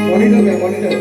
Monitor घ्या monitor.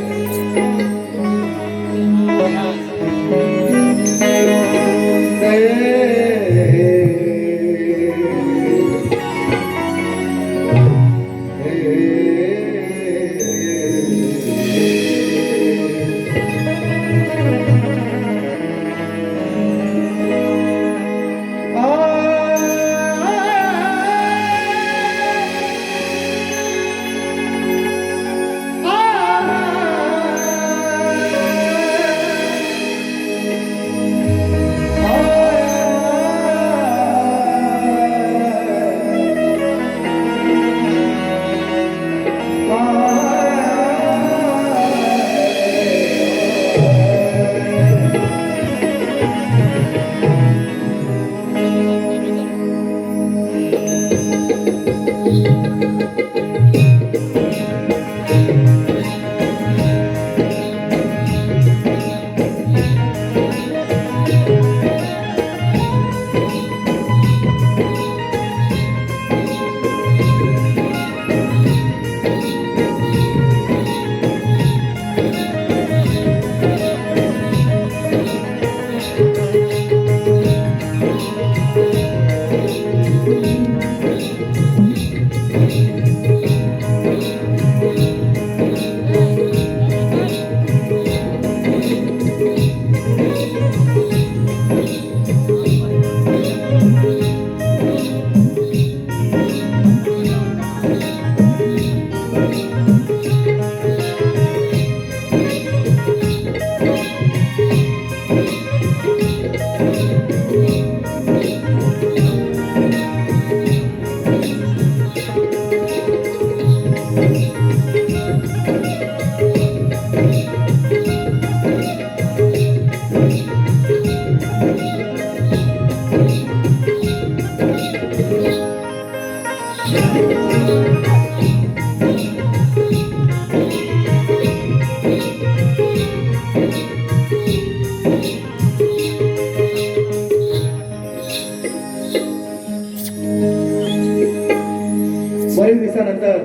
बरेच दिवसानंतर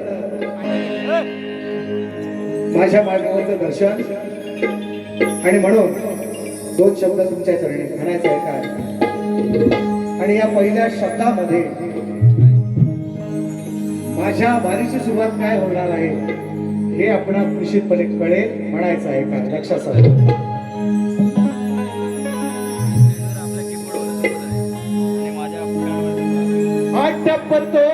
माझ्या मार्गावरचं दर्शन आणि म्हणून दोन शब्द तुमच्या चरणी म्हणायचे आहे काय. आणि या पहिल्या शब्दामध्ये माझ्या वारीची सुरुवात काय होणार आहे हे आपणाला निश्चितपणे कळेल. म्हणायचं आहे का लक्षात आलं. आटपतो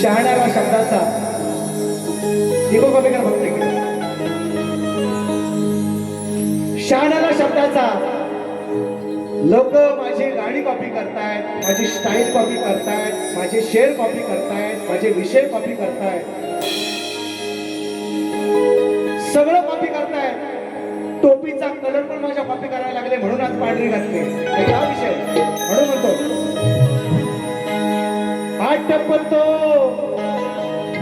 शहाण्याला शब्दाचा इको कॉपी कर फक्त. शहाण्याला शब्दाचा लोक माझी गाणी कॉपी करतायत, माझी स्टाईल कॉपी करतायत, माझे शेर कॉपी करतायत, माझे विषय कॉपी करतायत, सगळं कॉपी करतायत. टोपीचा कलर पण माझ्या कॉपी करायला लागले म्हणून आज पांढरी घातली. हा विषय म्हणून म्हणतो आटपतो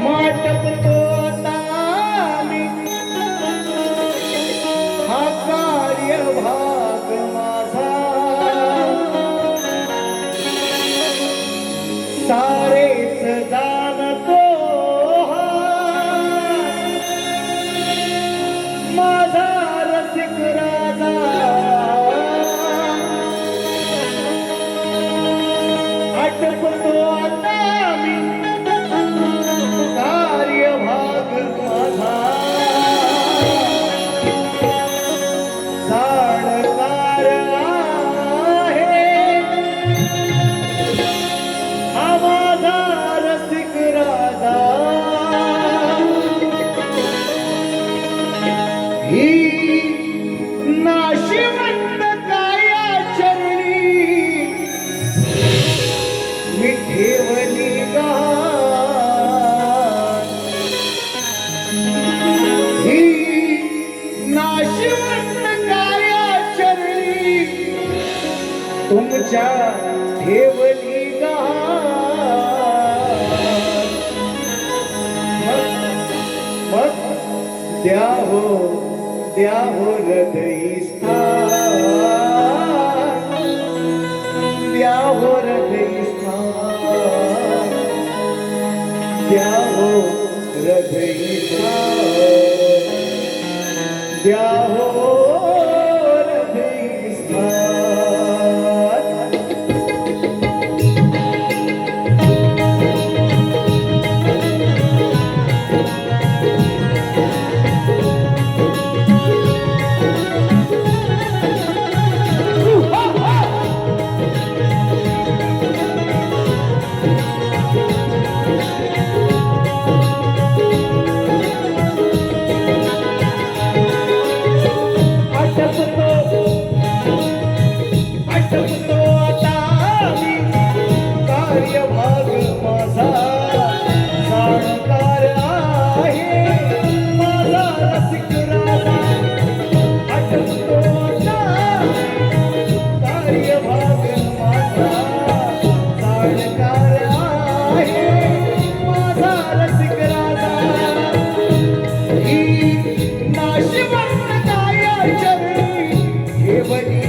माटपतो आता मी हा कार्य भाग माझा सारेच जाणतो माझा रसिक राजा. आटपतो आता मी कार्यभाग माझा जाणकार आहे हा माझा रसिक राजा. ही नाशिवंत काया चरणी मी ठेवली नाशिवंत काया चरणी तुमच्या ठेवली मग द्या हो हृदयी स्थान, द्या हो हृदयी स्थान, द्या हो हृदयी स्थान, द्या हो हृदयी स्थान. आठवतो आता मी कार्यभाग माझा, जाणकार आहे माझा रसिक राजा. आठवतो आता कार्यभाग माझा, जाणकार आहे माझा रसिक राजा. ही नाशिवंत काय चरणी केवली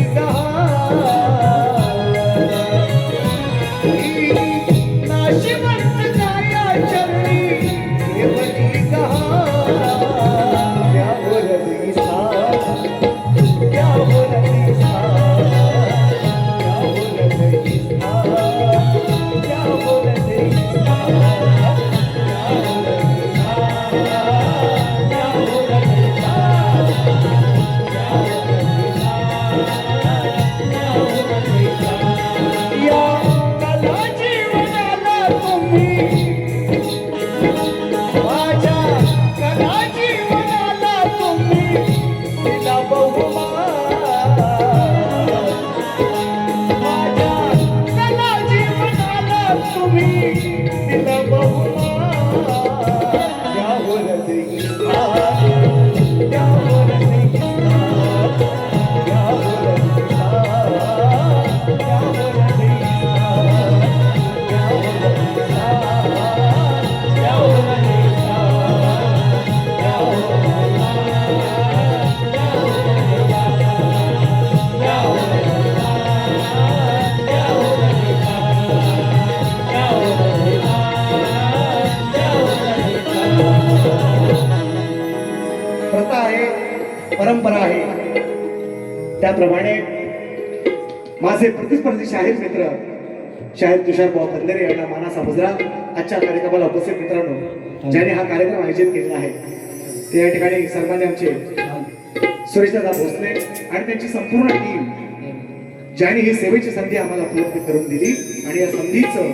परंपरा आहे. त्याप्रमाणे माझे प्रतिस्पर्धी शाहीर मित्र शाहीर तुषार भाऊ बंदरे यांना मानाचा मुजरा आजच्या कार्यक्रमाला उपस्थित मित्रांनो, ज्याने हा कार्यक्रम आयोजित केलेला आहे ते या ठिकाणी सन्मान्य आमचे सुरेशदादा भोसले आणि त्यांची संपूर्ण टीम, ज्याने ही सेवेची संधी आम्हाला उपलब्ध करून दिली आणि या संधीचं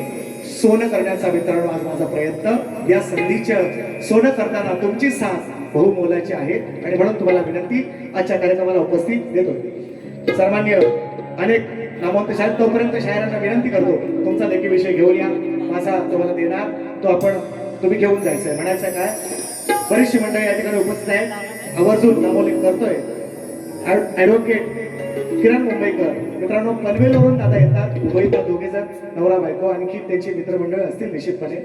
सोनं करण्याचा मित्रांनो आज माझा प्रयत्न. या संधीचं सोनं करताना तुमची साथ बहुमोलाची आहे आणि म्हणून तुम्हाला विनंती आजच्या कार्यक्रमाला उपस्थित देतो. सन्मान्य अनेक नामवंत शाहीर, तोपर्यंत शाहिरांना विनंती करतो तुमचा लेखी विषय घेऊन या. माझा तुम्हाला देणार तो तुम्ही घेऊन जायचंय. म्हणायचं काय, बरीचशी मंडळी या ठिकाणी उपस्थित आहेत. आवर्जून नामोल्लेख करतोय ऍडव्होकेट किरण मुंबईकर मित्रांनो, पनवेलवरून दादा येतात. मुंबईत दोघे जण नवरा बायको, आणखी त्यांची मित्रमंडळ असतील निश्चितपणे.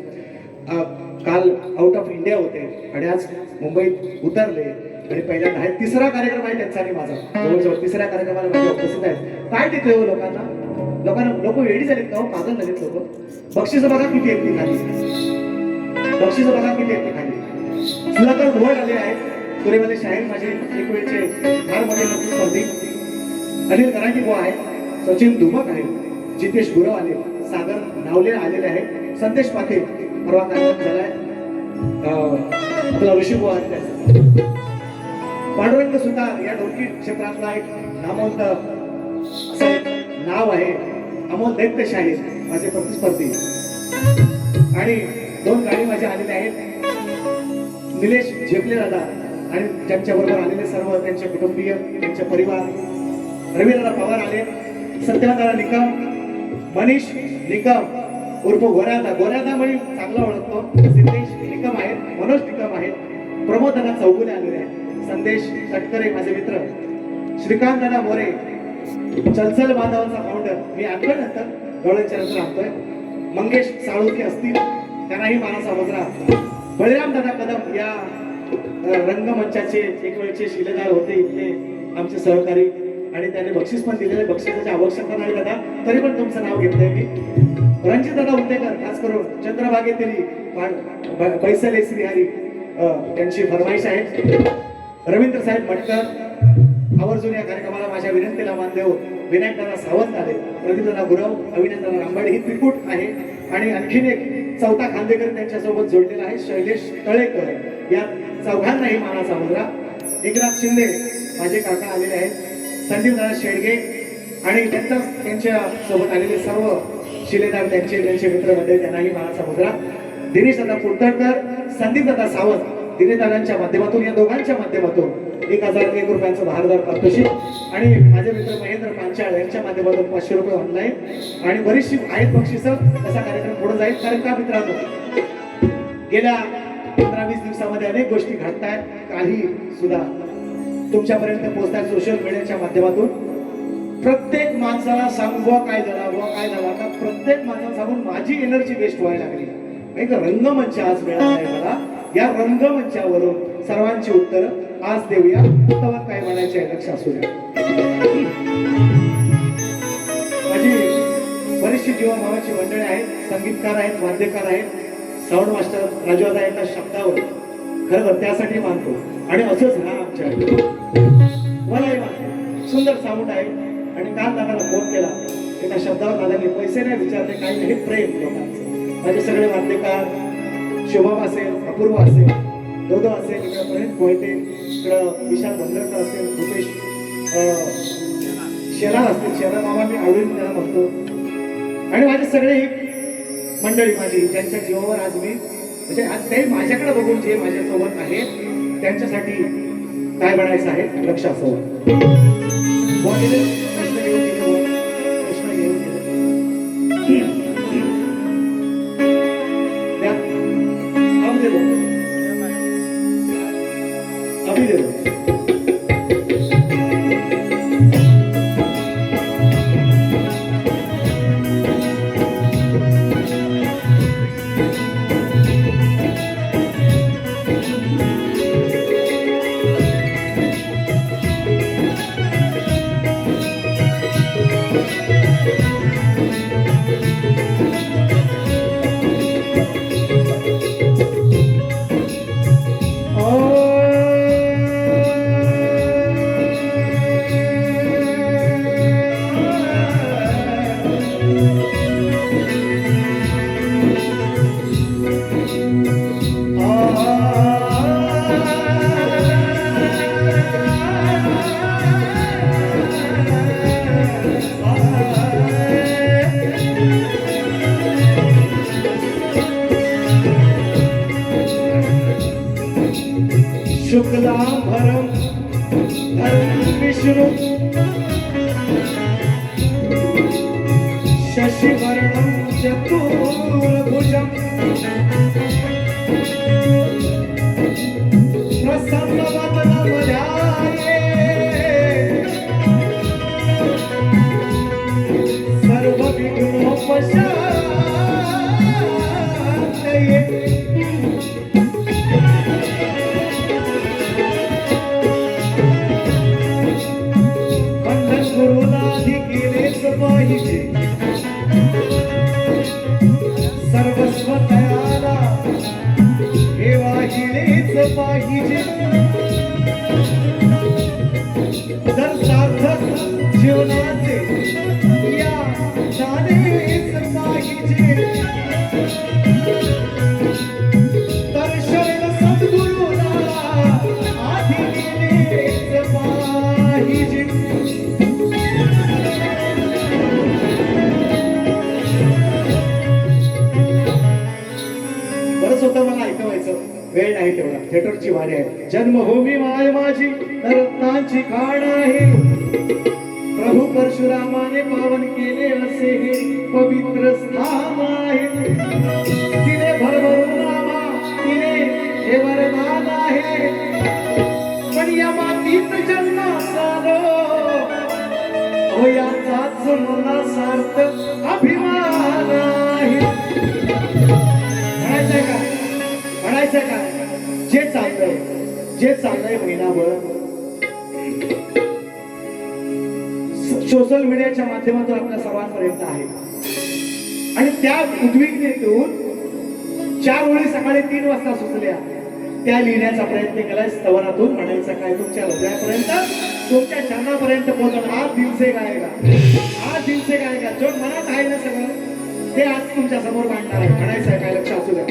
काल आउट ऑफ इंडिया होते आणि आज मुंबईत उतरले आणि पहिल्यांदा आहे तिसरा कार्यक्रम आहे त्यांचा आणि माझा. जवळजवळ तिसऱ्या कार्यक्रमाला माझे उपस्थित आहेत. काय देतोय हो लोकांना लोक वेडी झालीत का हो, पागल झालीत लोक. बक्षीस बघा किती आहेत ती खाली, बक्षीस बघा किती आहेत ती खाली. सुधाकर भोळ आले आहेत. तुरेवाले शाहीर माझे एक वेळचे फार मोठे प्रतिस्पर्धी. अनिल करांगी बुवा आहेत, सचिन धुमक आहे, जितेश गुरव आले, सागर नावले आलेले आहेत, संदेश पाटील परवा कार्यक्रम झालाय, आपला ऋषी बुवा आहेत, पांडुरंग सुद्धा या ढोलकी क्षेत्रातला एक नामवंत असं एक नाव आहे. अमोल दैत्य शाहीर माझे प्रतिस्पर्धी आणि दोन गाणी माझे आलेले आहेत. निलेश झेपले दादा आणि त्यांच्या बरोबर आलेले सर्व त्यांचे कुटुंबीय, त्यांचे परिवार. रवींद्र पवार आले, सत्यनारायण दादा निकम, मनीष निकम उर्फ गोऱ्यादा म्हणजे चांगला ओळखतो. सिद्धेश निकम आहेत, मनोज निकम आहेत, प्रमोद दादा चौगुले आलेले आहेत, संदेश तटकरे माझे मित्र, श्रीकांत दादा मोरे चलचल बांधवांचा फाउंडर, मी आणतोय नंतर डोळ्यांच्या नंतर आणतोय. मंगेश साळुंके असतील, त्यांनाही मानाचा मुजरा. बळीराम दादा कदम या रंगमंचाचे एक वेळचे शिलेदार होते इथले आमचे सहकारी, आणि त्याने बक्षीस पण दिलेले. बक्षिसाची आवश्यकता नाही दादा, तरी पण तुमचं नाव घेतलंय मी. रणजित दादा उंटेकर, खास करून चंद्रभागेतील पैसले श्रीहरी त्यांची फरमाईश आहे. रवींद्र साहेब मटकर आवर्जून या कार्यक्रमाला माझ्या विनंतीला मान देऊ. विनायक दादा सावंत आले, प्रदीप दादा गुरव, अविनाश दादा रांबाडे ही त्रिकूट आहे. आणि आणखीन एक चौथा खांदेकर त्यांच्यासोबत जोडलेला आहे, शैलेश तळेकर. या चौघांनाही मानाचा मुद्रा. एकनाथ शिंदे माझे काका आलेले आहेत, संदीप दादा शेडगे आणि त्यांच्या सोबत आलेले सर्व शिलेदार, त्यांचे मित्र मंडळी, त्यांनाही मानाचा मुद्रा. दिनेश दादा कुलकर्णकर, संदीप दादा सावंत, दिनेश दादांच्या माध्यमातून, या दोघांच्या माध्यमातून 1001 रुपयांचं भारदार पारितोषिक. आणि माझे मित्र महेंद्र पांचाळ यांच्या माध्यमातून 500 रुपये ऑनलाईन. आणि बरीचशी आहेत बक्षिसं. असा कार्यक्रम पुढे जाईल. कारण का मित्रांनो, गेल्या 15-20 दिवसामध्ये अनेक गोष्टी घडतायत. काही सुद्धा तुमच्यापर्यंत पोहोचतात सोशल मीडियाच्या माध्यमातून. प्रत्येक माणसाला सांगू काय झाला आता प्रत्येक माणसाला सांगून माझी एनर्जी वेस्ट व्हायला लागली. एक रंगमंच आज मिळाला आहे मला. या रंगमंचावरून सर्वांची उत्तर आज देऊया. तवर काय म्हणायचे आहे लक्ष असू द्या. माझी बरीचशी जीवा भावाची मंडळी आहेत, संगीतकार आहेत, वाद्यकार आहेत, साऊंड मास्टर राजवादा एका शब्दावर खरं त्यासाठी मानतो. आणि असंच हा आमच्या मलाही मानतो. सुंदर साऊंड आहे. आणि काल दादाला फोन केला, एका शब्दावर दादाने पैसे नाही विचारले, काही नाही, प्रेम लोकांचं. माझे सगळे वाद्यकार, शुभम असेल, अपूर्व असेल, दोदो असेल, इकडं प्रणित कोयते, इकडं विशाल भंडरकर असेल, रुपेश शेलार असतील, शेलार मामा मी आवडून त्याला म्हणतो. आणि माझे सगळे मंडळी माझी, ज्यांच्या जीवावर आज मी म्हणजे आज ते माझ्याकडे बघून जे माझ्यासोबत आहेत त्यांच्यासाठी काय बनायचं आहे लक्ष असावं. प्रश्न घेऊन अभी दे दो. शुक्लांबरं धरं विष्णु शशिवर्णं चतुर्भुजं प्रसन्नवदनं ध्याये सर्वविघ्नोपशान्तये. पाहिजे सर्वस्व तयाला हे वाहिलेच पाहिजे. जर सार्थक जीवनाचे या जाणेच पाहिजे, तर शरण सद्गुरूला आधी गेलेच पाहिजे. मला ऐकवायचं वेळ नाही तेवढा, थिएटरची वारी आहे. जन्मभूमी माय माझी रत्नांची खाण आहे, प्रभू परशुरामाने पावन केले असे हे पवित्र स्थान आहे. तिने भरभरून नामा तिने हे वरदान आहे, पण या मातीत जन्म झालो हो याचाच मला सार्थ अभिमान आहे. म्हणायचं का जे चाललंय जे चाललंय महिनाभर सोशल मीडियाच्या माध्यमातून आपल्या सर्वांपर्यंत आहे आणि त्या उद्विग्नतेतून 4 ओळी सकाळी 3 वाजता सुचल्या त्या लिहिण्याचा प्रयत्न केलाय स्तवनातून म्हणायचं काय तुमच्या हृदयापर्यंत तुमच्या चरणापर्यंत पोहोचल आज दिल से गायगा आज दिल से गायगा जो मनात आहे ना सगळं ते आज तुमच्या समोर मांडणार आहे म्हणायचं आहे काय लक्ष असू द्या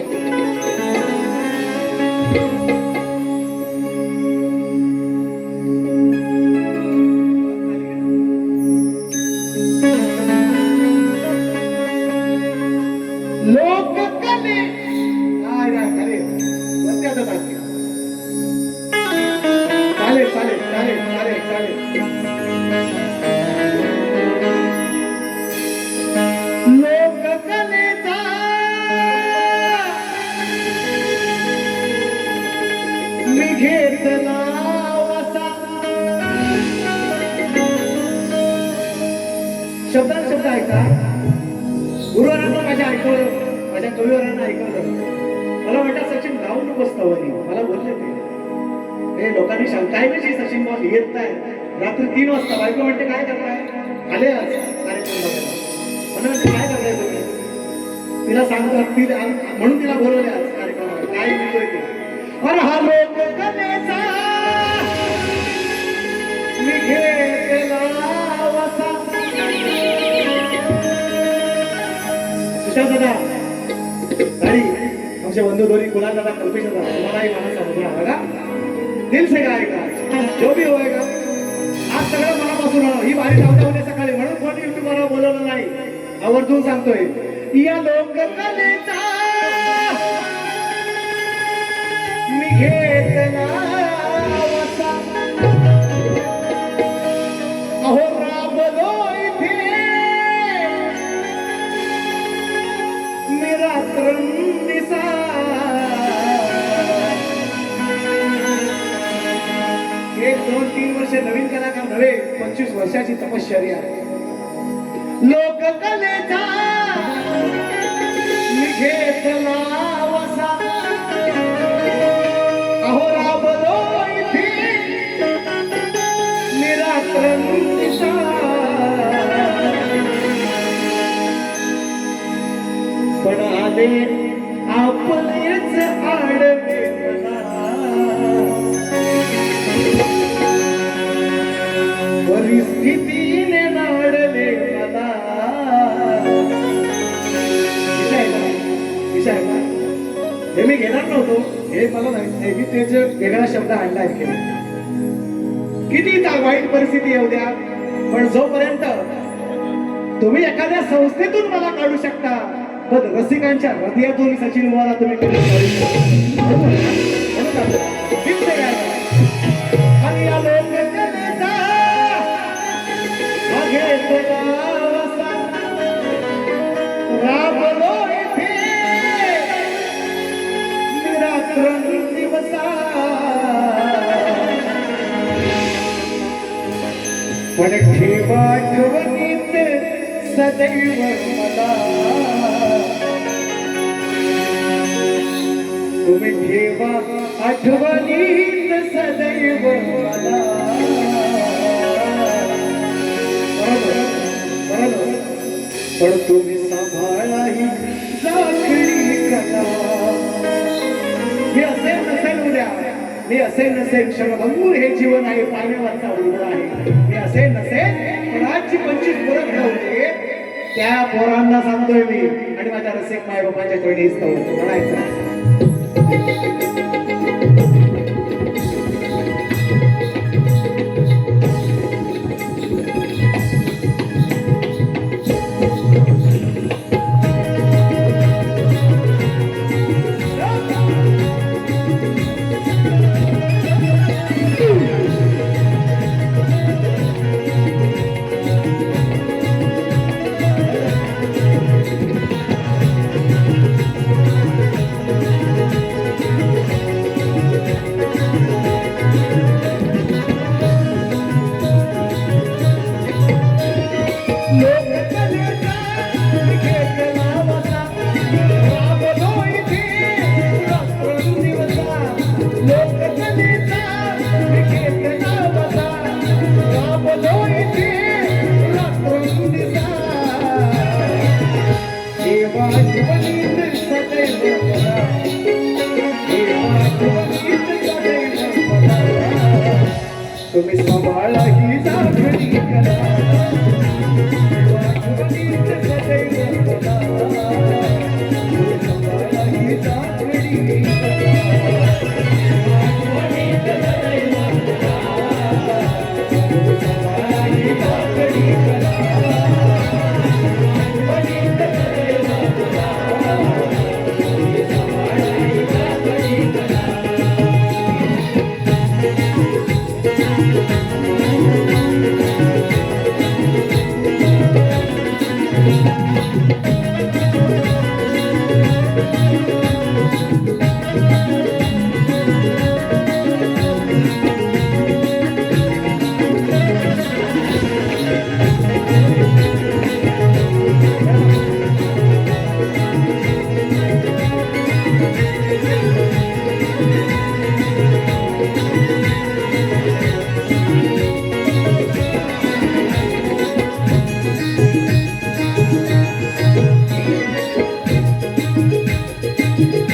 लोककले चालेल चालेल चालेल चालेल चालेल लोककलेचा मी घेतला वसा शब्दात शब्द ऐका गुरुवारांना माझ्या ऐकवलं माझ्या कविवरांना ऐकवलं मला वाटतं सचिन गाऊन बसतावरी मला बोलले ते लोकांनी काय म्हणजे सचिन बॉल येत नाही रात्री 3 वाजता बायको म्हणते काय करताय आले आज कार्यक्रम बघायला म्हणून काय करताय तुम्ही तिला सांगतात ती म्हणून तिला बोलवले आज कार्यक्रमाला काय बोलतोय ते अरे हा लोककलेचा मी घेतला वसा सुशांत दादा ताई आमचे बंधू दोन्ही गुलाब दादा कल्पेश दादा तुम्हालाही मला समजून बघा दिल से गाएगा जो भी होएगा आज सगळं मनापासून ही बारी लावता उद्या सकाळी म्हणून कोणी युट्यूबला बोलवलं नाही आवर्जून सांगतोय या लोककलेचा मी घेतला वसा अहो राबलो इथे मी रात्रंदिसा एक 2-3 वर्ष नवीन कलाकार नव्हे 25 वर्षाची तपश्चर्या लोककलेचा मी घेतला वसा अहो राबलो इथे मी रात्रंदिसा पण आले आपलेच आडवे परिस्थितीने नाडले मला विषय हे मी घेणार नव्हतो हे मला नाही मी त्याचे वेगळा शब्द आणला आहे किती वाईट परिस्थिती येऊ द्या पण जोपर्यंत तुम्ही एखाद्या संस्थेतून मला काढू शकता पण रसिकांच्या हृदयातून सचिन बुवाला तुम्ही कधी काढू शकता आणि या लोककलेचा राबलो इथे मी रात्रंदिवसा पण ठेवा आठवणीत सदैव मला तुम्ही ठेवा आठवणीत सदैव मला पण तुम्ही सांभाळा ही साखळी कला मी असेल नसेल उद्या मी असेल नसेल क्षणभंगूर हे जीवन आहे पाण्यावरचा उघडा आहे मी असेल नसेल पण आजची 25 पोरं घडवते त्या पोरांना सांगतोय मी आणि माझ्या रसिक माय बाबांच्या चरणी म्हणायचं तुम्ही सांभाळा ही जागडी कला आठवणीत सदैव मला तुम्ही सांभाळा ही जागडी कला आठवणीत सदैव मला तुम्ही सांभाळा ही जागडी कला आठवणीत सदैव मला तुम्ही सांभाळा ही जागडी कला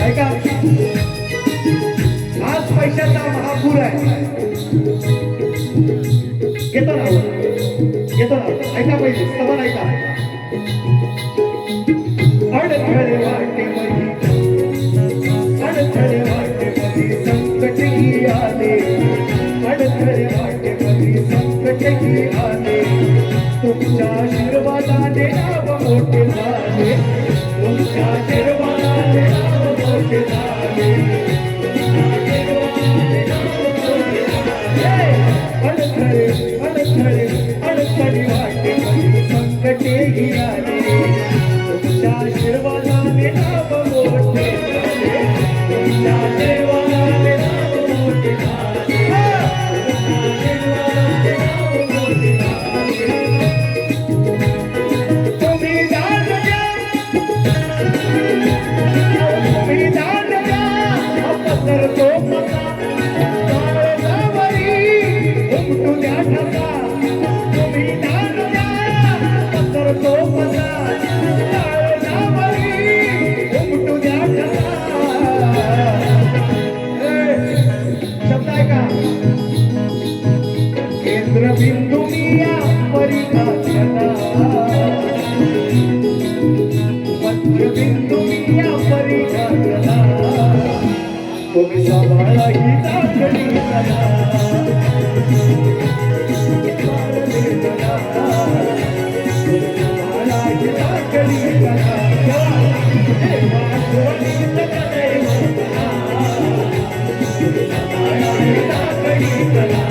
ऐका आज पैशाचा महापूर आहे घेतो ना ऐका पहिले सवाल ऐका अडथळे वाटे मध्ये संकटही आले अडथळे वाटे मध्ये संकटही आले तुमच्या आशीर्वादाने नाव मोठे झाले तुमच्या आशीर्वादाने नाव मोठे झाले अडथळे वाटे मध्ये संकटेही आले तुमच्या आशीर्वादाने नाव मोठे झाले तुमच्या आशीर्वादाने नाव मोठे झाले तुम्ही दान द्या पसरतो कसा काळजावरी उमटू द्या ठसा तुम्ही दान द्या पसरतो कसा काळजावरी उमटू द्या ठसा शब्द ऐका केंद्रबिंदू मी या परिघातला मध्यबिंदू मी या परिघातला तुम्ही सांभाळा ही जागडी कला सांभाळा ही जागडी कला आठवणीत सदैव मला तुम्ही सांभाळा ही जागडी कला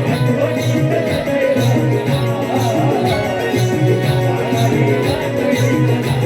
आठवणीत सदैव मला तुम्ही सांभाळा ही जागडी कला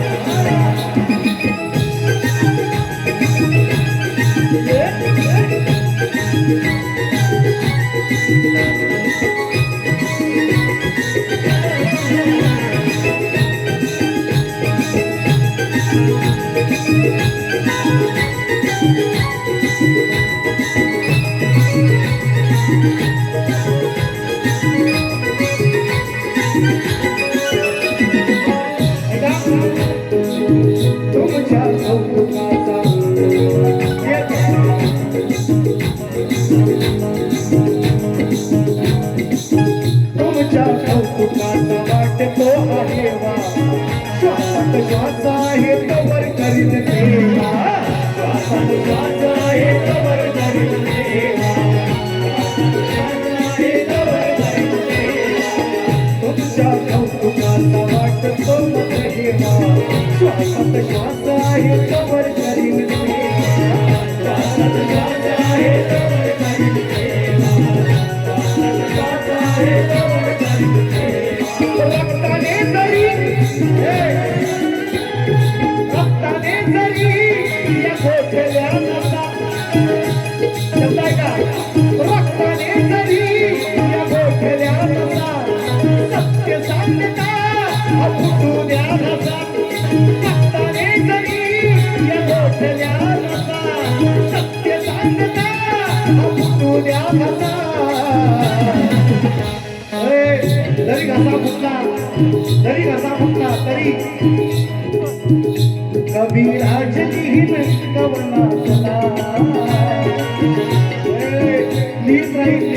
तुमच्या कौतुकाचा तुमच्या कौतुकाचा वाटतो आहे वा श्वासात श्वास आहे कवर करीत सेवा श्वासात श्वास आहे कवर करीत सेवा तुमच्या कौतुकाचा वाटतो आहे वा श्वासात श्वास आहे कवर करीत सेवा श्वासात श्वास आहे कवर करीत सेवा श्वासात श्वास आहे कवर करीत सेवा रक्ताने जरी या गोठल्या नसा शब्द ऐका रक्ताने जरी या गोठल्या नसा सत्य सांगता फुटू द्या नसा रक्ताने जरी या गोठल्या नसा सत्य सांगता फुटू द्या नसा जरी घासा फुटला तरी कबीराज लिहिन कवनातला लिहित राहील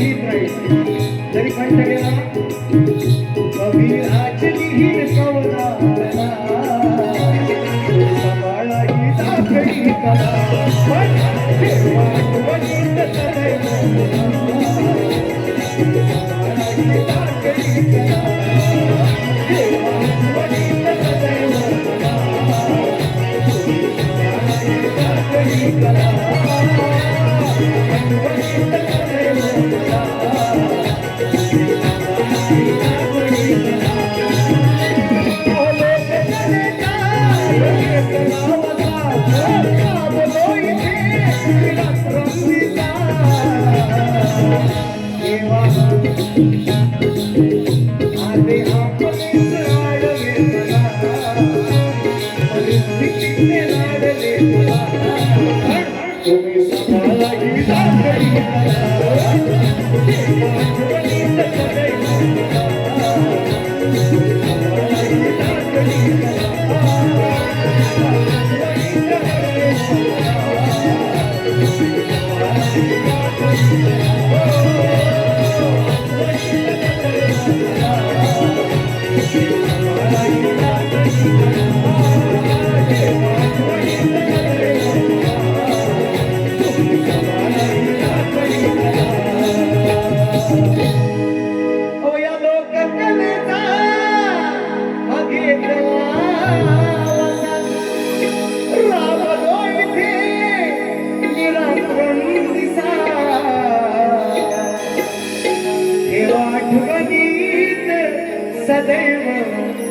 सदैव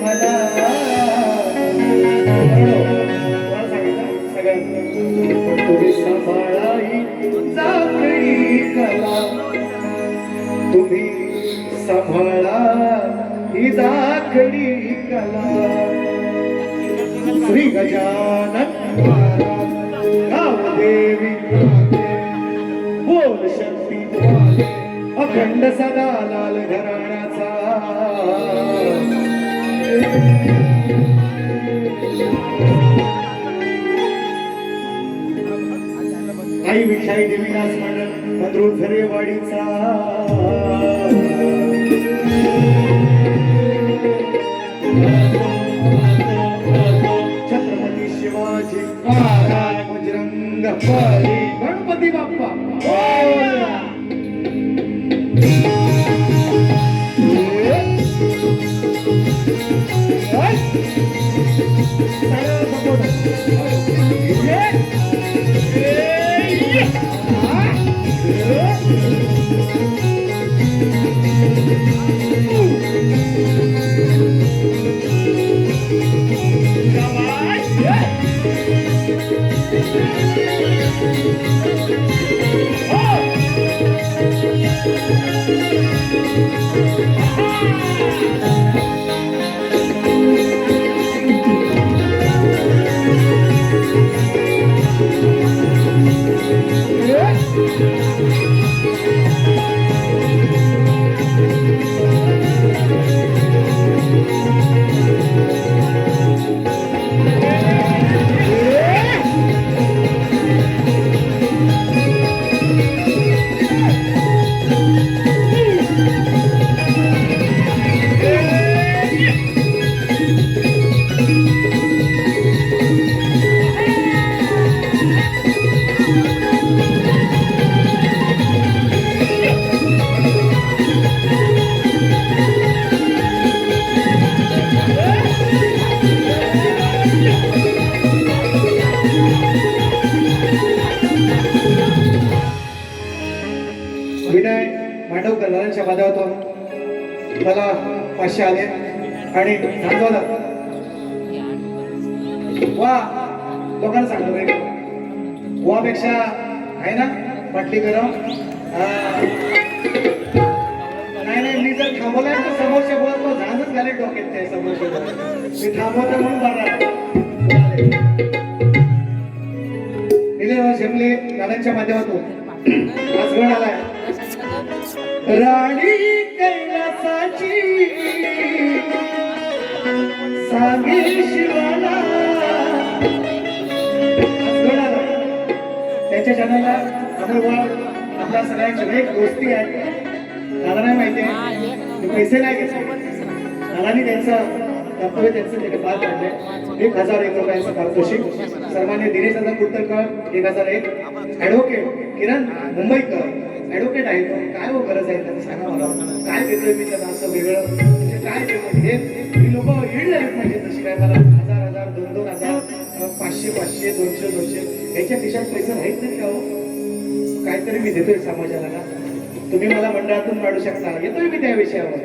मला तुम्ही सांभाळाई जाकडी कला तुम्ही सांभाळा ही जाकडी कला श्री गजानन गावदेवी बोल शक्ती अखंड सदा लाल घराण्याचा आई विषाई देवीदास मंडळ मंद्रुझरे वाडीचा छत्रपती शिवाजी महाराज बजरंग बली गणपती बाप्पा विनय मांडवकर दादांच्या माध्यमातून मला 500 आले आणि सांगतो वा लोकांना सांगतो वा पेक्षा आहे ना पाटली गरम नाही मी जर थांबवलाय तर समोरच्या बोलत तो झांजच घाले डोक्यात ते समोरच्या मी थांबवतो म्हणून बरं झेमले दादांच्या माध्यमातून आज गण आलाय राणी कैलासाची सामी शिवाला त्याच्या चॅनलला आपल्या सगळ्यांची एक दोस्ती आहे दादा नाही माहितीये पैसे नाही घेतले दादानी त्यांचं कर्तव्य त्यांचं तिथे पार पाडले 1001 रुपयांचं पारितोषिक सन्मान्य दिनेश दादा कुलकर्णी 1001 ऍडव्होकेट किरण मुंबईकर ऍडव्होकेट आहे तो. काय हो गरज आहे त्यांनी सांगा मला. काय देतोय मी त्यांना असं वेगळं, म्हणजे काय देतो हे. ही लोक येड झालीत म्हणजे तशी काय. मला 1000 2,000 500 500 200 200 याच्या खिशात पैसे राहत नाही का हो. काहीतरी मी देतोय समाजाला ना. तुम्ही मला मंडळातून काढू शकता, येतोय मी त्या विषयावर,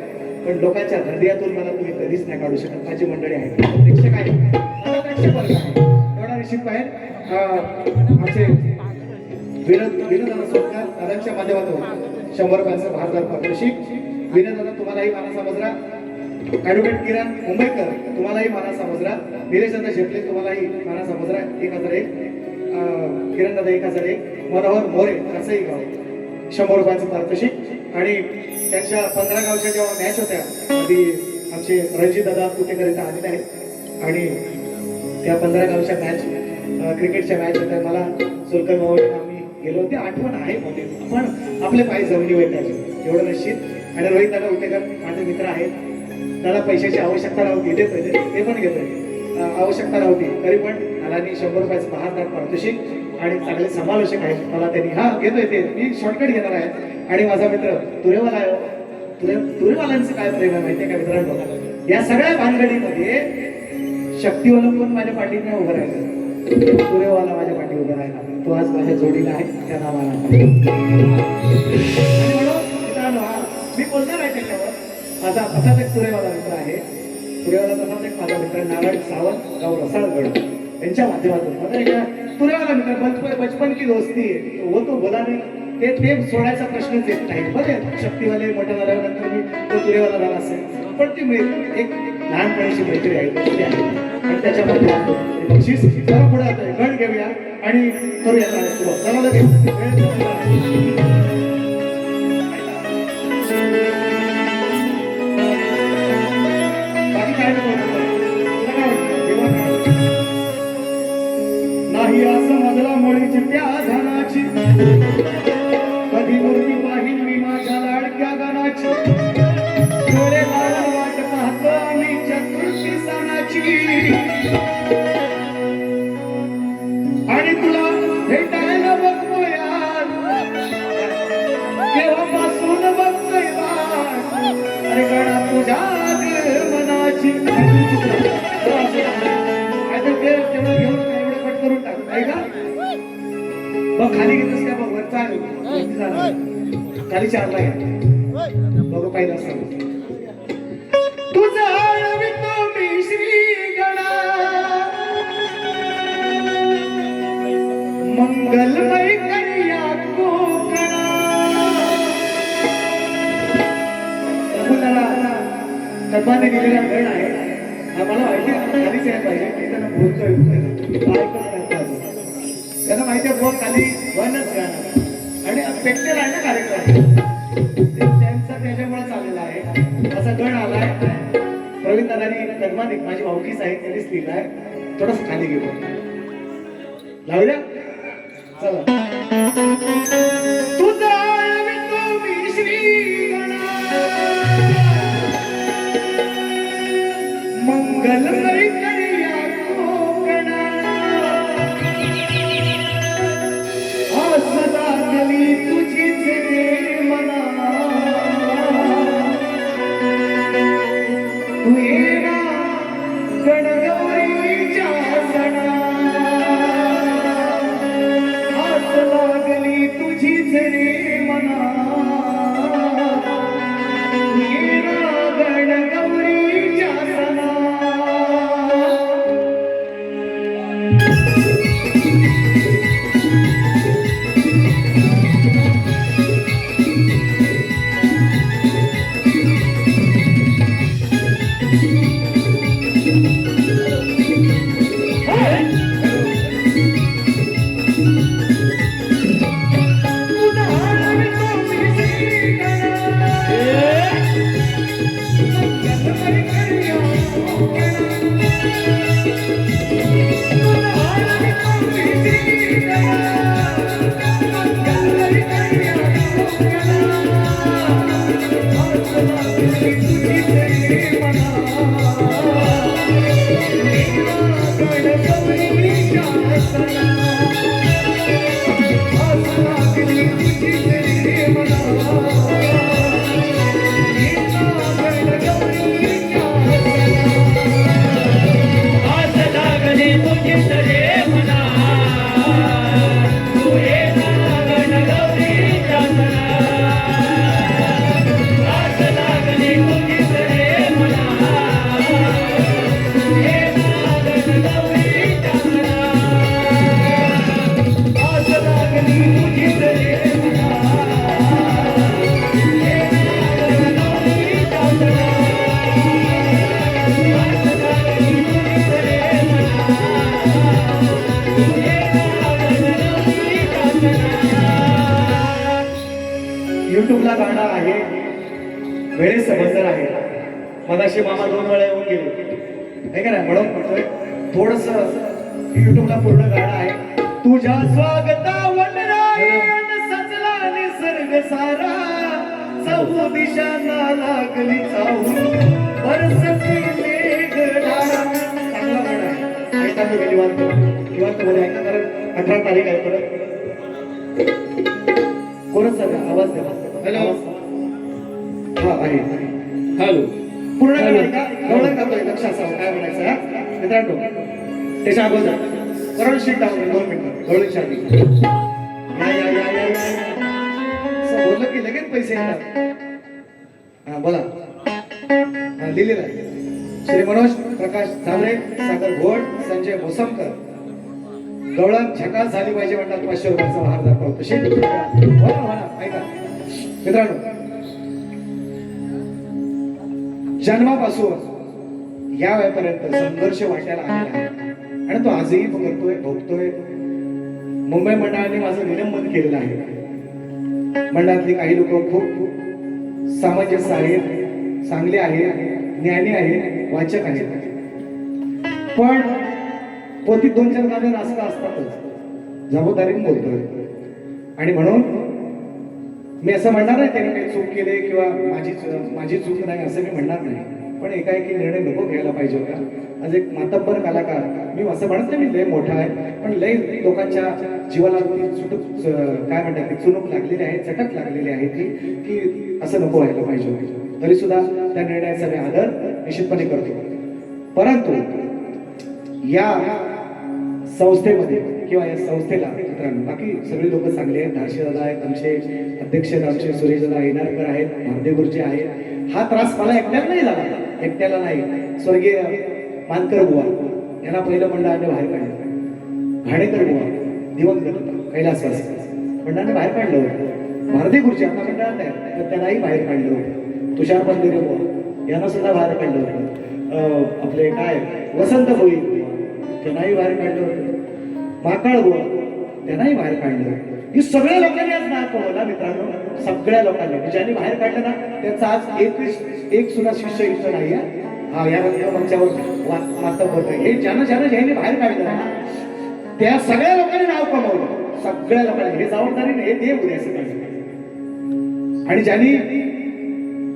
पण लोकांच्या हृदयातून मला तुम्ही कधीच नाही काढू शकत. माझी मंडळी आहे, प्रेक्षक आहे, माझा प्रेक्षक वर्ग आहे. एवढा निश्चित आहे. आमचे विनोदाना सोडकर दादांच्या माध्यमातून 100 रुपयांचं भारदार पारितोषिक. विनोदाना तुम्हालाही मानाचा मुजरा. ऍडव्होकेट किरण मुंबईकर तुम्हालाही मानाचा मुजरा. निलेश दादा शेपले तुम्हालाही मानाचा मुजरा 1001. किरण दादा 1001. मनोहर मोरे असंही गाव 100 रुपयांचं पारितोषिक. आणि त्यांच्या 15 गावच्या जेव्हा मॅच होत्या आधी आमचे रणजित दादा कुठेकरिता आलेले आहेत. आणि त्या 15 गावच्या मॅच क्रिकेटच्या मॅच होत्या. मला सोलकर भाऊ आम्ही गेलो होते, आठवण आहे मोठी, पण आपले पाय जमिनी होते एवढं निश्चित. आणि रोहित दादा उटेकर माझे मित्र आहेत. त्याला पैशाची आवश्यकता नव्हती, ते पहिले ते पण घेतोय, आवश्यकता नव्हती तरी पण मला 100 रुपयाचं बहादर पारितोषिक. आणि चांगले समालोचक आहेत मला त्यांनी घेतोय ते मी शॉर्टकट घेणार आहे. आणि माझा मित्र तुरेवाला आहे. तुरेवाल्यांचं काय प्रेम आहे माहितीये का मित्रांनो. या सगळ्या भानगडीमध्ये शक्तीवाला पण माझ्या पाठीने उभं राहिलं, तुरेवाला माझ्या पाठी उभं राहिला. तो आज माझ्या जोडीला आहे त्या नावाला. आणि म्हणून मित्रांनो मी बोलणार आहे त्याच्यावर. माझा असाच एक तुरेवाला मित्र आहे. तुरेवाला तसाच एक माझा मित्र नारायण सावंत गाव रसाळगड यांच्या माध्यमातून माझा एक तुरेवाला मित्र. बचपन की दोस्ती वो तो बोला नाही, ते सोडायचा प्रश्नच येत नाही. बघे शक्तीवाले मोठ्या झाल्यानंतर मी तो तुरेवाला झाला असेल, पण ती एक लहानपणीची मैत्री आहे, दोस्ती आहे. आणि त्याच्या माध्यमातून बक्षीस जरा पुढे आता गण घेऊया आणि करूया चला लगेच. बाकी काय नाही असं मजला मुळीची त्या धनाची, कधी मूर्ती पाहिन मी माझ्या लाडक्या गानाची. डोळे लावून वाट पाहतो आम्ही चतुर्थी सणाची. आणि तुला भेटायला बघतो यार, केव्हापासून बघतोय वाट. अरे गणा तुझ्या मनाची. तेवढं घेऊन एवढं कट करून टाक नाही का. बघ खाली घेतोस का बघ. वर खाली 4 ला घ्या बघ पाहिलं असं. तुझं आळवितो मी श्री गणा, मंगलमय कन्या कोकणा. तत्वाने दिलेला गण आहे. मला माहिती खालीच यायला पाहिजे, त्यांना बोलतोय त्यांना माहिती आहे बोल खाली वनच गाणं. आणि पेटलेला आहे ना कार्यक्रम त्यांचा, त्याच्यामुळे चाललेला आहे. असा गण आलाय. प्रवीण दादानी तन्माने माझी भाऊकीच आहे त्यांनीच लिहिलाय. थोडस खाली घेऊ लावूया चला. तुझा मी श्री गणा, मंगलमय कन्या कोकणा. सदा गली तुझीच दे मना, तू येना गणगौरीच्या सणा. युट्यूबला गाणं आहे, वेळेचं बंधन आहे. मगाशी मामा 2 वेळा येऊन गेले आहे का नाही, म्हणून म्हणतोय थोडस युट्यूबला पूर्ण गाणं आहे. तुझ्या स्वागतावर रायन सजला निसर्ग सारा, चहू दिशांना लागली चाहूल बरसती मेघधारा. चांगला गाणं आहे, ऐका तुम्ही निवांत निवांत मध्ये ऐका, कारण 18 तारीख आहे. परत कोणच सांगा, आवाज द्या. हॅलो, हा आहे, हॅलो. पूर्ण गाणं का गवळण करतोय, लक्ष असावं काय म्हणायचं. हा मित्रांनो, त्याच्या अगोदर सरळ शीट टाकून 2 मिनिटं गवळण शादी बोललं की लगेच पैसे येतात. हा बोला. हा लिहिलेलं आहे. श्री मनोज प्रकाश झांबरे, सागर घोड, संजय भोसमकर. गवळण झकास झाली पाहिजे म्हणतात, 500 रुपयाचा भार दाखवतो. ऐका मित्रांनो, जन्मापासून या वेळेपर्यंत संघर्ष वाटायला आलेला आहे आणि तो आजही तो करतोय, भोगतोय. मुंबई मंडळाने माझं निलंबन केलेलं आहे. मंडळातली काही लोक खूप सामंजस्य आहेत, चांगले आहेत, ज्ञानी आहेत, वाचक आहेत, पण पोतीत 2-4 गाणे नाचता असतातच. जबाबदारीने बोलतोय आणि म्हणून मी असं म्हणणार नाही त्याने काही चूक केली किंवा माझी चूक नाही असं मी म्हणणार नाही, पण एकाएकी निर्णय नको घ्यायला पाहिजे होता. आज एक मातब्बर कलाकार, मी असं म्हणत नाही मी लय मोठा आहे, पण लय लोकांच्या जीवाला काय म्हणतात चुनूक लागलेली आहे, चटक लागलेली आहे की असं नको व्हायला पाहिजे होतं. तरी सुद्धा त्या निर्णयाचा मी आदर निश्चितपणे करतो. परंतु या संस्थेमध्ये किंवा या संस्थेला मित्रांनो, बाकी सगळे लोक चांगले आहेत. धारशीदादा आहेत, आमचे अध्यक्ष आहेत, आमचे सुरेशदादा येणारकर आहेत, भारदेव गुरुजी आहेत. हा त्रास मला एकट्याला नाही झाला, एकट्याला नाही. स्वर्गीय मानकर बुवा यांना पहिलं मंडळाने बाहेर काढलं. घाणेकर बुवा दिवंगत कैलासवासी मंडळाने बाहेर काढलं होतं. भारदेव गुरुजी आता मंडळात आहे तर त्यांनाही बाहेर काढलं होतं. तुषार बंदेरे बुवा यांना सुद्धा बाहेर काढलं होतं. आपले काय वसंत भोई त्यांनाही बाहेर काढलं होतं. माकाळ बुवा त्यांनाही बाहेर काढलं. ही सगळ्या लोकांनी आज नाव कमवला मित्रांनो, सगळ्या लोकांनी. ज्यांनी बाहेर काढलं ना त्यांचा आज एक सुद्धा शिष्य इथं नाही आहे. हा या मंचावर वास्तव होत आहे. हे ज्यांनी बाहेर काढलं ना त्या सगळ्या लोकांनी नाव कमवलं, सगळ्या लोकांनी. हे जबाबदारी नाही, हे देव उद्या सगळं. आणि ज्यांनी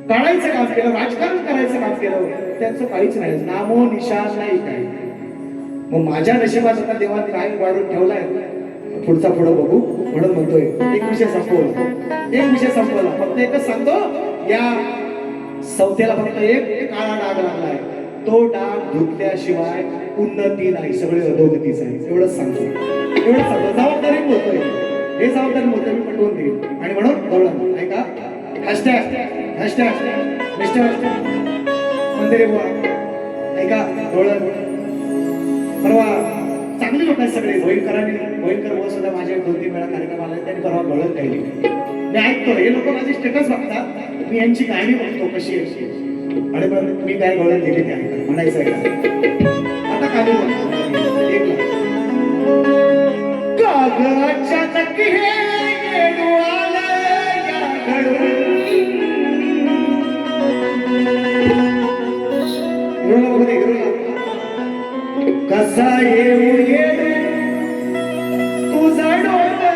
काढायचं काम केलं, राजकारण करायचं काम केलं, त्यांचं काहीच नाही, नामो निशाण नाही काही. मग माझ्या नशिबात आता देवाने काय वाढून ठेवलाय, पुढचा पुढं बघू म्हणून म्हणतोय. एक विषय संपवला, फक्त एकच सांगतो, या संस्थेला फक्त एक काळा डाग लागलाय. तो डाग धुतल्याशिवाय उन्नती नाही, सगळे अधोगतीच आहे. एवढंच सांगतो. जबाबदारी बोलतोय, हे जबाबदारी बोलतोय, मी पटवून देईल. आणि म्हणून गवळण ऐका, हॅशटॅग मिस्टर मंदिरे बुवा ऐका, गवळण परवा चांगली लोक आहेत सगळे. भोईरकर बुवा सुद्धा माझ्या 2-3 वेळा कार्यक्रम आला, त्यांनी परवा गवळण गायली. मी ऐकतो, हे लोक माझे स्टेटस बघतात, मी यांची गाणी बघतो कशी अशी, आणि परत मी काय गवळण दिली ते ऐकतात म्हणायचं आहे. आता खाली अचानक कसा येऊ तुझा डोळा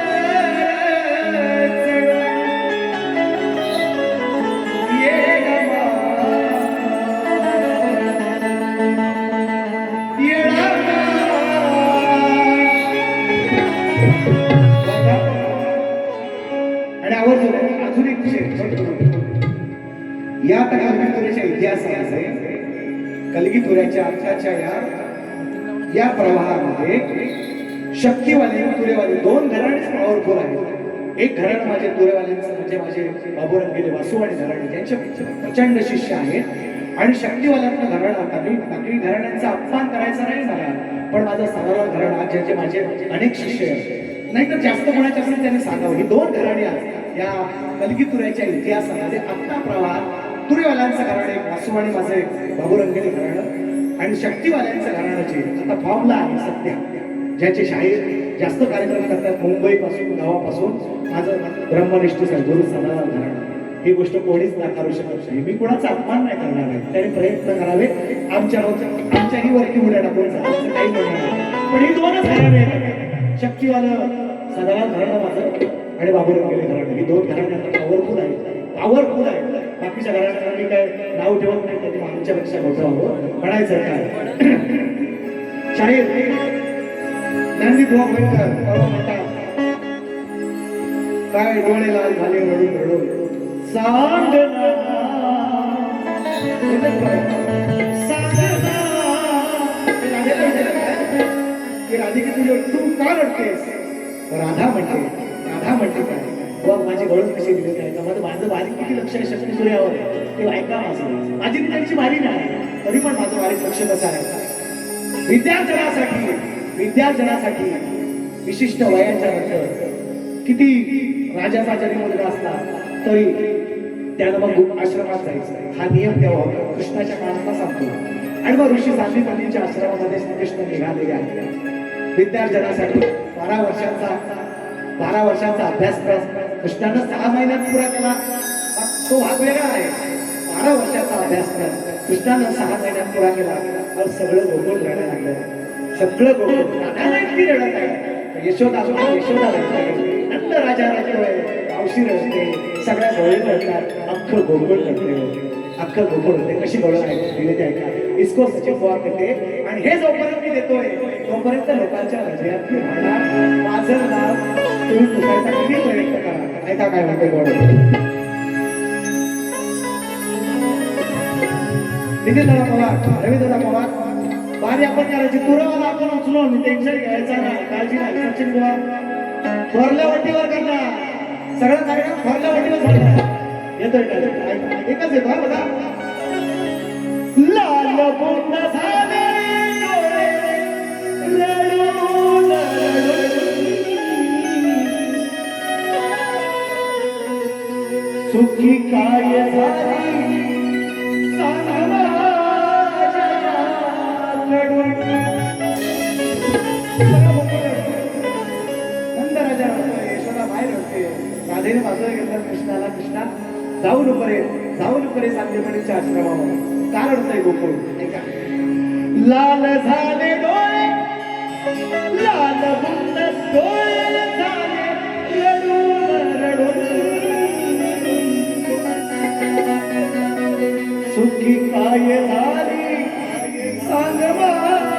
आणि आवर्जून अजून एक विषय या कलगीतुऱ्याच्या इतिहासामध्ये, कलगीतुऱ्याच्या आमच्याच्या या प्रवाहामध्ये शक्तीवाले तुरेवाले 2 घराणेच पॉवरफुल आहेत. एक घराणं माझे तुरेवाल्यांचं म्हणजे माझे बाबूराव गेले वासुवाडी घराणे, त्यांचे प्रचंड शिष्य आहेत. आणि शक्तीवाल्यांचं घराणं, बाकी घराण्यांचा अपमान करायचा नाही मला, पण माझं साधारण घराणं ज्याचे माझे अनेक शिष्य आहेत, नाहीतर जास्त कोणाच्याकडे त्यांनी सांगावं. ही 2 घराणी या कलगीतुऱ्याच्या इतिहासामध्ये आत्ता प्रवाहात तुरेवाल्यांचं घराणे, वासुवाडी माझे बाबूराव गेले घराणं आणि शक्तीवाल्यांचं घराण्याचे आता फॉर्मला आहे सध्या, ज्याचे शाहीर जास्त कार्यक्रम करतात मुंबईपासून गावापासून माझं ब्रह्मनिष्ठ गुरु सदानंद घराणं ही गोष्ट कोणीच नाकारू शकत नाही. मी कोणाचा अपमान नाही करणार आहे. त्याने प्रयत्न करावे आमच्याही वरती उड्या टाकून जायचं काही म्हणणार नाही. पण ही दोनच घराणे आहेत. शक्तीवालं सदानंद घराणं माझं आणि बाबूराव गेले घराणं ही दोन घराणे आता पॉवरफुल आहे. बाकीच्या घराण्यांना मी काय नाव ठेवत नाही. त्यांनी आमच्यापेक्षा मोठं व्हावं म्हणायचं काय. शाहीर ज्ञानदीप म्हणतात काय डोळे लाल झाले रडून रडून सांग राधिके तुझे तू का रडतेस. राधा म्हणते काय व माझी गळून कशी दिली काय माझं बारीक किती लक्ष आहे शक्ती सूर्यावर ते ऐका माझी त्यांची भारी नाही तरी पण माझं बारीक लक्ष कसं आहे. विद्यार्जनासाठी विशिष्ट वयाच्या नंतर किती राजाचा जरी मुलगा असला तरी त्यानं मग आश्रमात जायचं. हा नियम तेव्हा होता कृष्णाच्या काळातला सांगतो. आणि मग ऋषी सांदीपनीच्या आश्रमामध्ये कृष्ण निघालेले आहेत. विद्यार्जनासाठी 12 वर्षांचा अभ्यासक्रम कृष्णानं 6 महिन्यात पुरा केला. तो भाग वेगळा आहे. 12 वर्षाचा अभ्यासक्रम कृष्णानं 6 महिन्यात पुरा केला. तर सगळं गोकुळ रडायला लागलं. सगळं गोकुळ राधाला इतकी रडत आहे. यशोदा नंद राजा रडतोय. मावशी रडते. सगळ्या डोळे रडतात. अख्खं गोकुळ रडते. कशी डोळं दिले ते ऐका. इसको सचिन पवार करते. आणि हे जोपर्यंत मी देतोय तोपर्यंत लोकांच्या हृदयातली भावना माझं नाव तुम्ही पुसायचा किती प्रयत्न करा. ऐका काय म्हणते गोड. नितीनदादा पवार रवींद्रदा पवार बारी आपण करायची. तुरवाला आपण उचलून टेन्शन घ्यायचा नाही. काळजी नाही. सचिन बुवा थोरल्या वटीवर करणार. सगळं कार्यक्रम थोरल्या वटीवर करणार. येतोय एकच येतो हा बघा. लाल बोट झाले रडून सुखी काय झाली राधेने बाजूला घेतलं कृष्णाला. कृष्णा जाऊ नको सांगेपणीच्या आश्रमावर का रडतंय गोकुळ. लाल झाले डोळे लाल बुंद डोळे झाले रडून सुखी काय झाली सांग माझ्याकडून.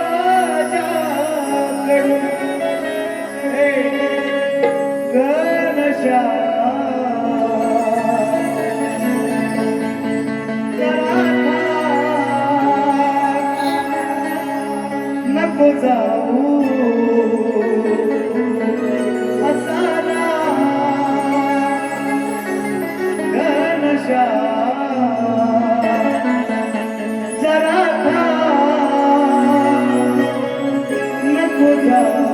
नको जाऊ असाला घनशा जरा नको जाऊ.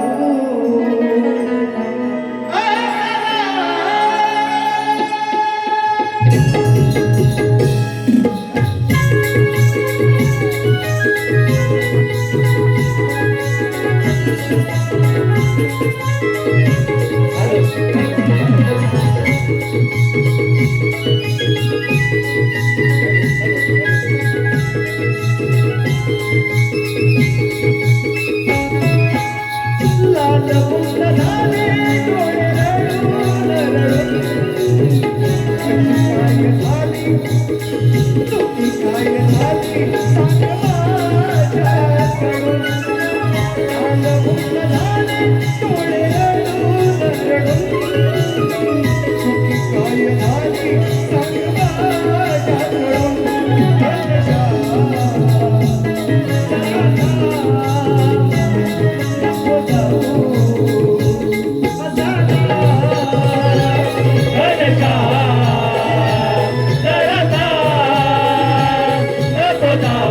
Toda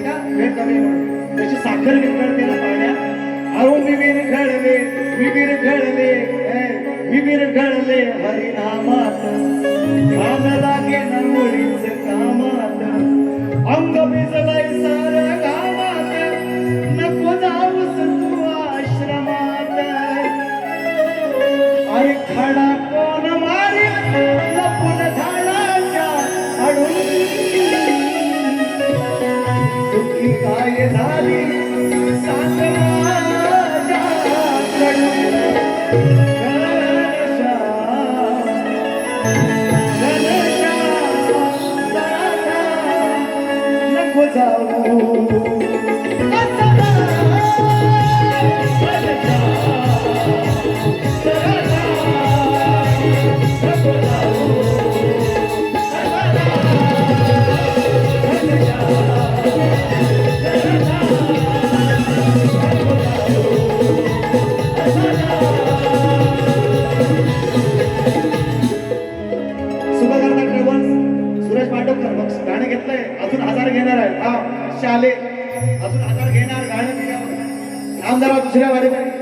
ऐका वेळ कमी म्हणून त्याची साखर विरघळते ना पाण्यात. अहो मी विरघळले हरिनामात, ध्यान लागे ना मुळीच कामात, अंग भिजलंय सार गावात, नको जाऊस तू आश्रमात. आई खडा कोण मारील लपून झाडाच्या आडून, दुःखी काय झाली सांग माझ्याकडून. नको जाऊ सुरेश पांडवकर मग गाणं घेतलंय, अजून 1000 घेणार आहे. हा शाले अजून 1000 घेणार गाणं दिल्यावर. आमदार दुसऱ्या वाडीमध्ये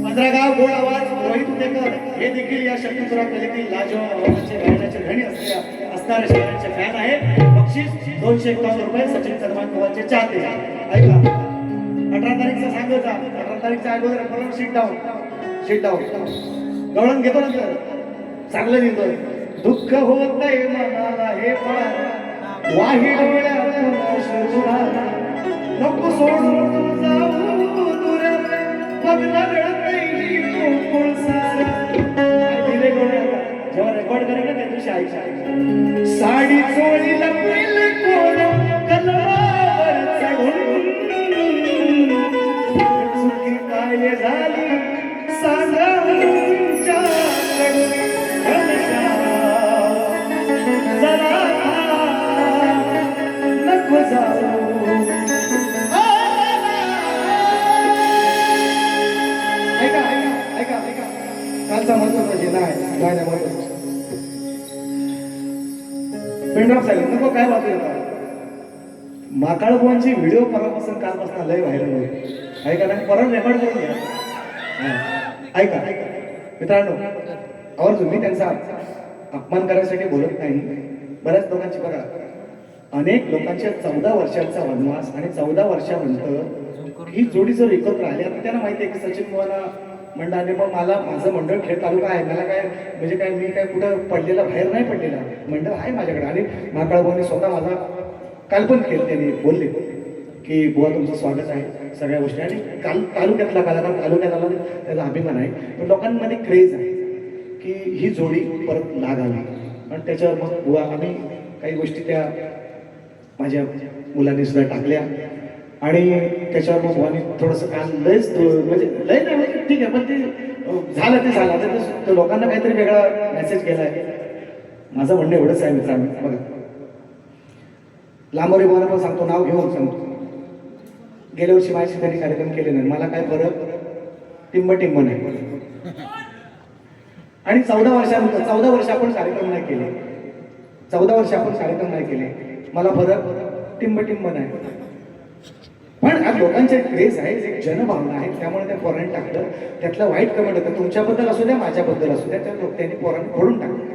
15 गाव गोड आवाज रोहित उदेकर हे देखील या शक्तीसुरा कलेतील लाजवाब आवाजाचे गायनाचे धनी असणारे शाळांचे फॅन आहेत. बक्षीस 251 रुपये सचिन सलमान कुवाचे चाहते. ऐका 18 तारीखचा सांगायचा, 18 तारीखच्या अगोदर शीट डाऊन गवळण घेतो नंतर चांगलं लिहितोय. दुःख होतंय मनाला हे फार, वाही डोळ्यातून अश्रू नको सोडून जाऊ दूर, बघणं रडतंय गोकुळ सार. दिले गोळ्याला जेव्हा रेकॉर्ड करेल ना त्या दिवशी ऐका. साडी चोळी लपवेल कोण कलमावर चढून, चुकी काय झाली सांगा तुमच्याकडून. नको जाऊ ऐका ऐका ऐका ऐका कालचा महत्वाचा जे नाही गाण्या महत्वाचा पेनड्रॉप सायलेंट नको काय वाटू येतात. माकाळ बुवांची व्हिडिओ परवापासून कालपासून लय व्हायरल होईल. ऐका ना परत रेकॉर्ड करून घ्या. ऐका ऐका मित्रांनो, आवर्जून मी त्यांचा अपमान करायसाठी बोलत नाही. बऱ्याच लोकांची बघा, अनेक लोकांच्या 14 वर्षांचा वनवास आणि 14 वर्षानंतर ही जोडी जर एकत्र आली. आता त्यांना माहिती आहे की सचिन बुवाला मंडळाने मग मला माझं मंडळ खेळ तालुका आहे, मला काय म्हणजे काय मी काय कुठं पडलेला बाहेर नाही पडलेला मंडळ आहे माझ्याकडे. आणि महाकाळ बुवाने स्वतः माझा काल्पन केलं, त्यांनी बोलले की बुवा तुमचं स्वागत आहे सगळ्या गोष्टी. आणि काल तालुक्यातला कलाकार तालुक्यात आला त्याचा अभिमान आहे. पण लोकांमध्ये क्रेज आहे की ही जोडी परत लागावी. आणि त्याच्यावर मग बुवा आम्ही काही गोष्टी त्या माझ्या मुलांनी सुद्धा टाकल्या. आणि त्याच्यावर मग बुवानी थोडंसं काल लयच म्हणजे लय नाही म्हणजे ठीक आहे, पण ते झालं ते झालं. आता ते लोकांना काहीतरी वेगळा मेसेज गेलाय. माझं म्हणणं एवढंच आहे मित्रांनो, बघा लांबोरी बुवाला पण सांगतो, नाव घेऊन सांगतो. गेल्या वर्षी माझ्याशी त्यांनी कार्यक्रम केले नाही, मला काय फरक टिंब नाही. आणि 14 वर्षानंतर 14 वर्ष आपण कार्यक्रम नाही केले, 14 वर्ष आपण कार्यक्रम नाही केले, मला फरक टिंब नाही. पण आज लोकांचे क्रेज आहे, एक जनभावना आहे, त्यामुळे त्या पोरांनी टाकलं. त्यातलं वाईट कमेंट होतं, तुमच्याबद्दल असू द्या माझ्याबद्दल असू द्या, त्या त्यांनी पोरांनी फोडून टाकलं.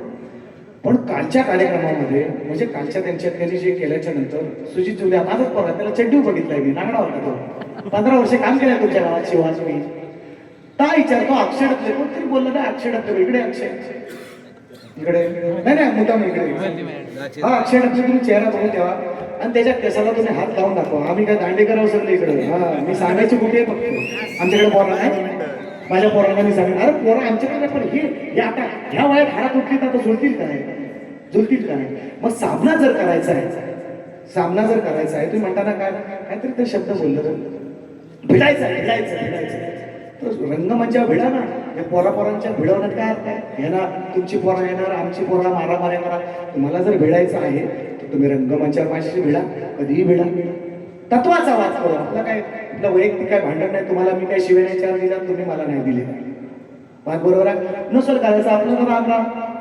पण कालच्या कार्यक्रमामध्ये म्हणजे कालच्या त्यांनी जे केल्याच्या नंतर सुजित जुल्या माझाच पोरा, त्याला चड्डी बघितलाय मी, नागडा होता तो. 15 वर्ष काम केलं तुमच्या गावात शिवाज मी. काय विचारतो अक्षय डबले, कोणतरी बोललं ना अक्षय डबले, इकडे अक्षय इकडे नाही मुद्दाम इकडे. हा अक्षय डबले तुम्ही चेहरा बघून ठेवा आणि त्याच्या केसाला तुम्ही हात लावून दाखवा. आम्ही काय दांडे करावं सगळं इकडे. हा मी सांगायची कुठे फक्त आमच्याकडे पोरा नाही, माझ्या पोरांना मी सांगेन अरे पोरं आमच्याकडे. पण हे आता ह्या वयात हाडात उठली तर जुळतील काय. मग सामना जर करायचा आहे तुम्ही म्हणताना काय काहीतरी ते शब्द बोललं तर भिडायचं रंगमंचावर भिडा ना. या पोरांच्या भिडवण्यात काय अर्थ आहे? येणार तुमची पोरं येणार, आमची पोरं मारामारी करा. तुम्हाला जर भिडायचं आहे तर तुम्ही रंगमंचावर माझ्याशी भिडा, कधीही भिडा. तत्वाचा वाद करू. आपलं काय आपलं वैयक्तिक काय भांडण नाही. तुम्हाला मी काय शिवाय 4 दिला, तुम्ही मला नाही दिले. वाद बरोबर आहे नसेल करायचं आपलं तर राम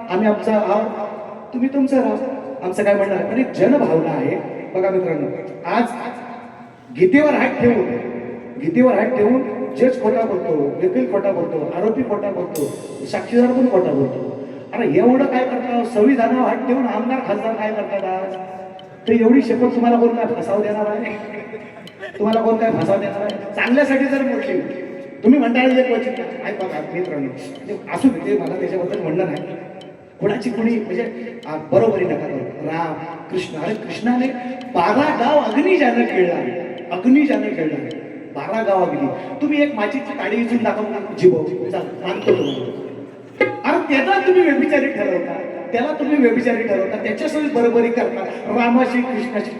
आम्ही आमचा आहोत, तुम्ही तुमचं राहा, आमचं काय म्हणणार. पण एक जनभावना आहे बघा मित्रांनो, आज गीतेवर हात ठेवून जज खोटा बोलतो, वकील खोटा बोलतो, आरोपी खोटा बोलतो, साक्षीदार पण खोटा बोलतो. अरे एवढं काय करता? संविधानावर हात ठेवून आमदार खासदार काय करतात आज? तर एवढी शपथ तुम्हाला कोण काय फसाव देणार आहे? तुम्हाला कोण काय फसाव देणार आहे? चांगल्यासाठी जर म्हटली तुम्ही म्हणता क्वचित बघा मित्रांनो, असू दे, मला त्याच्याबद्दल म्हणणं नाही. कुणाची कुणी म्हणजे बरोबरी नका करू. राम कृष्ण, अरे कृष्णाने 12 गाव अग्निजानं खेळला, 12 गाव अग्नी. तुम्ही एक माचीची काडी इचून दाखवता जीव मानतो तुम्हाला. अरे त्याला तुम्ही व्यभिचारी ठरवता, त्याच्यासोबत बरोबरी करता. रामाशी कृष्णाची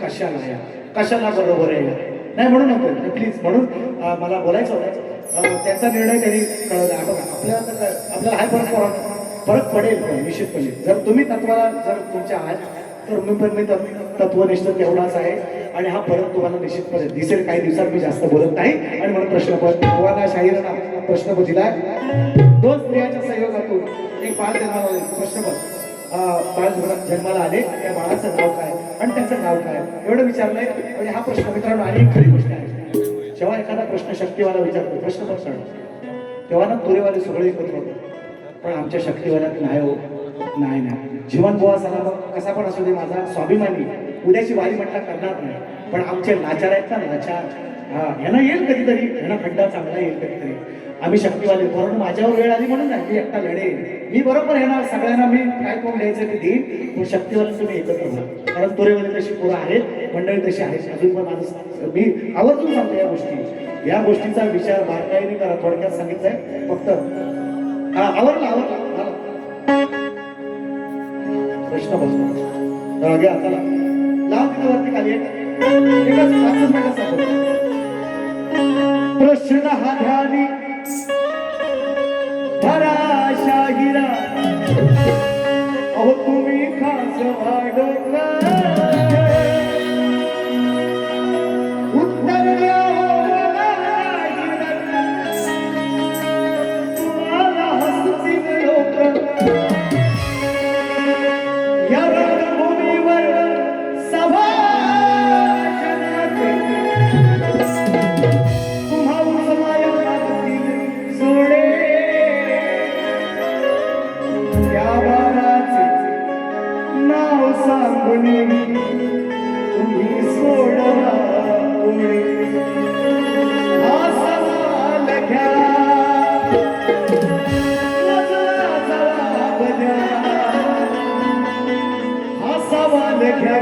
कशाला बरोबर आहे? नाही म्हणू नको प्लीज. म्हणून मला बोलायचं होतं, त्यांचा निर्णय त्यांनी कळवला. बघा आपल्याला हा फरक पडेल निश्चितपणे. जर तुम्ही तत्वाला जर तुमच्या आहात तर मी तत्वनिष्ठ तेवढाच आहे आणि हा फरक तुम्हाला निश्चितपणे दिसेल. काही दिवसात मी जास्त बोलत नाही. आणि म्हणून शाहीरांना प्रश्न दिलाय. 2 स्त्रियांच्या संयोगातून एक बाळ जन्माला आले, त्या बाळाचं नाव काय आणि त्याचं नाव काय एवढं विचारलंय. म्हणजे हा प्रश्न मित्रांनो आणि खरी गोष्ट आहे. जेव्हा एखादा प्रश्न शक्तीवाला विचारतो, प्रश्न तेव्हा ना तुरेवाले सगळे एकत्र होते, पण आमच्या शक्तीवाल्यात नाही हो, नाही. जीवन बुवा सला कसा पण असू दे, माझा स्वाभिमानी, उद्याची वारी म्हटला करणार नाही. पण आमचे लाचार आहेत ना, लाचार ह्यांना येईल कधीतरी, ह्यांना खड्डा चांगला येईल कधीतरी. आम्ही शक्तीवाले, कारण माझ्यावर वेळ आली म्हणून नाही, मी एकटा लढेल. मी बरोबर येणार सगळ्यांना, मी काय कोण द्यायचं ते देईन. पण शक्तीवाले तुम्ही एकत्र व्हा, कारण तुरेवाले तशी पोरं आहेत, मंडळी तशी आहेत. अजून पण माझं मी आवर्जून सांगतो या गोष्टीचा विचार बारकाईने करा. थोडक्यात सांगितलंय फक्त. आवरला प्रश्न बसतो घ्या. चला लाव तिथं वरती खाली एकच 5 मिनिटं. प्रश्न हा ध्यानी धरा शाहिरा, अहो तुम्ही खास वाढवला. उत्तर द्या तुम्हाला हसतील लोक. या रंगभूमीवर सभा तुम्ही सोडवा पुढे. हा सवाल घ्या, जवाब द्या. हा सवाल घ्या,